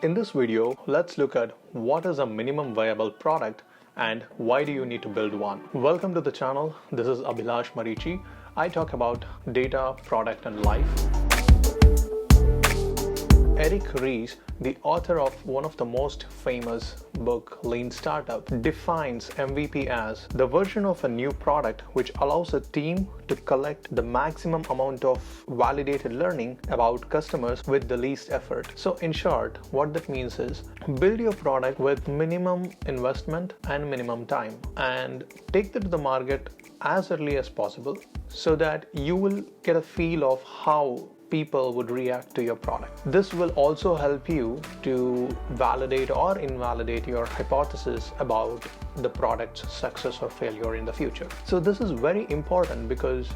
In this video, let's look at what is a minimum viable product and why do you need to build one. Welcome to the channel. This is Abhilash Marichi. I talk about data, product, and life. Eric Ries, the author of one of the most famous book, Lean Startup, defines MVP as the version of a new product which allows a team to collect the maximum amount of validated learning about customers with the least effort. So in short, what that means is build your product with minimum investment and minimum time and take that to the market as early as possible so that you will get a feel of how people would react to your product. This will also help you to validate or invalidate your hypothesis about the product's success or failure in the future. So this is very important because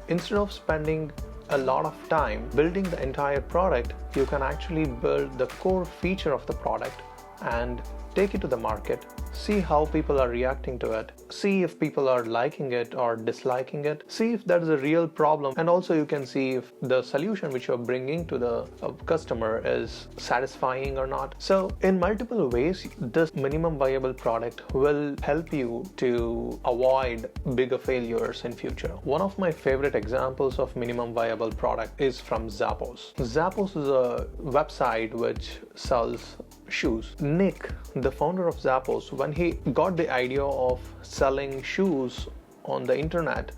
instead of spending a lot of time building the entire product, you can actually build the core feature of the product and take it to the market, see how people are reacting to it, see if people are liking it or disliking it, see if that is a real problem, and also you can see if the solution which you're bringing to the customer is satisfying or not. So in multiple ways, this minimum viable product will help you to avoid bigger failures in future. One of my favorite examples of minimum viable product is from Zappos. Zappos is a website which sells shoes. Nick, the founder of Zappos, when he got the idea of selling shoes on the internet,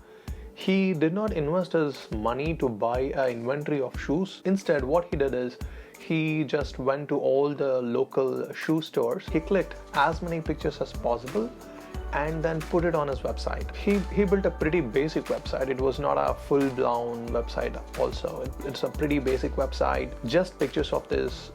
he did not invest his money to buy an inventory of shoes. Instead, what he did is he just went to all the local shoe stores. He clicked as many pictures as possible and then put it on his website. He built a pretty basic website. It was not a full-blown website also. It's a pretty basic website, just pictures of this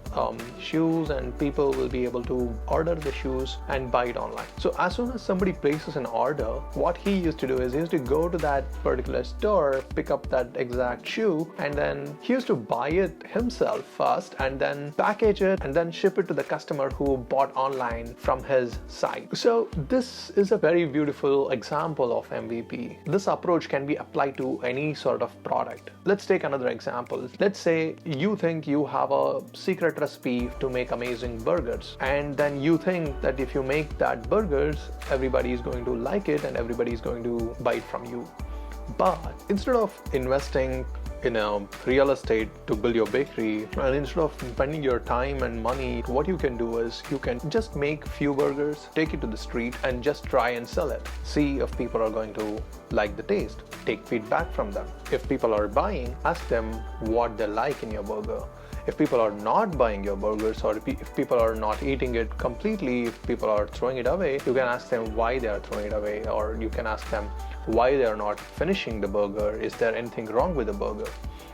shoes, and people will be able to order the shoes and buy it online. So as soon as somebody places an order, what he used to do is he used to go to that particular store, pick up that exact shoe, and then he used to buy it himself first and then package it and then ship it to the customer who bought online from his site. So this is a very beautiful example of MVP. This approach can be applied to any sort of product. Let's take another example. Let's say you think you have a secret recipe to make amazing burgers, and then you think that if you make that burgers, everybody is going to like it and everybody is going to buy it from you. But instead of investing in a real estate to build your bakery, and instead of spending your time and money, what you can do is you can just make few burgers, take it to the street and just try and sell it. See if people are going to like the taste. Take feedback from them. If people are buying, ask them what they like in your burger. If people are not buying your burgers, or if people are not eating it completely, if people are throwing it away, you can ask them why they are throwing it away, or you can ask them why they are not finishing the burger. Is there anything wrong with the burger?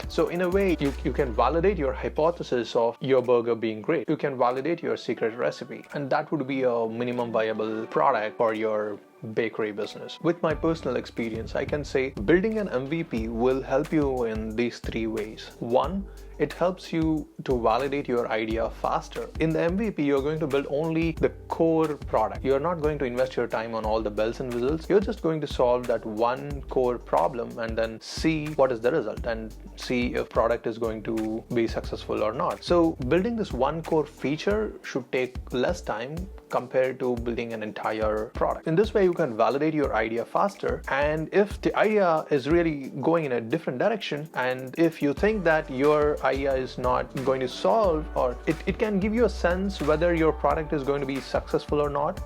So in a way, you can validate your hypothesis of your burger being great. You can validate your secret recipe, and that would be a minimum viable product for your bakery business. With my personal experience, I can say building an MVP will help you in these three ways. One, it helps you to validate your idea faster. In the MVP, you're going to build only the core product. You're not going to invest your time on all the bells and whistles. You're just going to solve that one core problem and then see what is the result and see if product is going to be successful or not. So building this one core feature should take less time compared to building an entire product. In this way, you can validate your idea faster, and if the idea is really going in a different direction, and if you think that your idea is not going to solve, or it can give you a sense whether your product is going to be successful or not.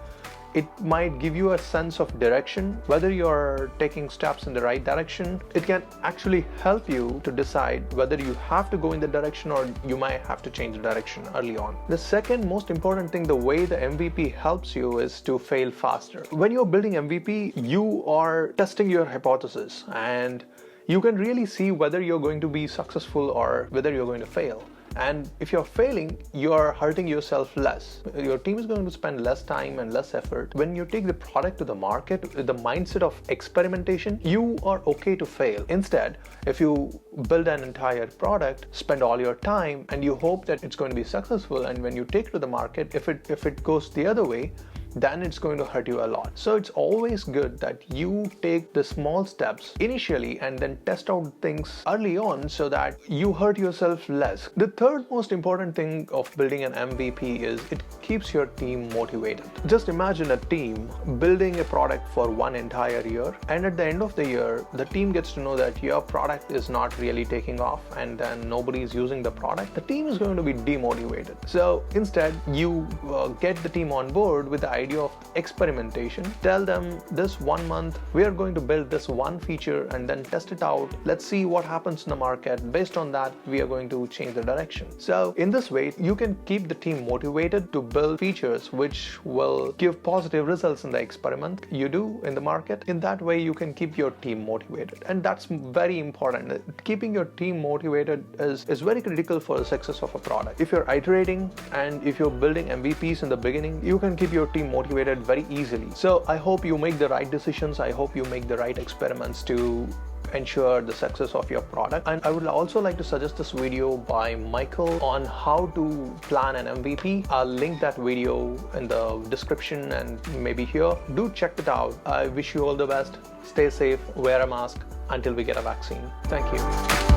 It might give you a sense of direction, whether you're taking steps in the right direction. It can actually help you to decide whether you have to go in the direction or you might have to change the direction early on. The second most important thing, the way the MVP helps you, is to fail faster. When you're building MVP, you are testing your hypothesis and you can really see whether you're going to be successful or whether you're going to fail. And if you're failing, you're hurting yourself less. Your team is going to spend less time and less effort. When you take the product to the market with the mindset of experimentation, you are okay to fail. Instead, if you build an entire product, spend all your time, and you hope that it's going to be successful, and when you take it to the market, if it goes the other way, then it's going to hurt you a lot. So it's always good that you take the small steps initially and then test out things early on so that you hurt yourself less. The third most important thing of building an MVP is it keeps your team motivated. Just imagine a team building a product for one entire year, and at the end of the year, the team gets to know that your product is not really taking off and then nobody is using the product. The team is going to be demotivated. So instead, you get the team on board with the idea of experimentation. Tell them this 1 month, we are going to build this one feature and then test it out. Let's see what happens in the market. Based on that, we are going to change the direction. So in this way, you can keep the team motivated to build features which will give positive results in the experiment you do in the market. In that way, you can keep your team motivated. And that's very important. Keeping your team motivated is very critical for the success of a product. If you're iterating and if you're building MVPs in the beginning, you can keep your team motivated very easily. So I hope you make the right decisions. I hope you make the right experiments to ensure the success of your product. And I would also like to suggest this video by Michael on how to plan an MVP. I'll link that video in the description and maybe here. Do check it out. I wish you all the best. Stay safe, wear a mask until we get a vaccine. Thank you.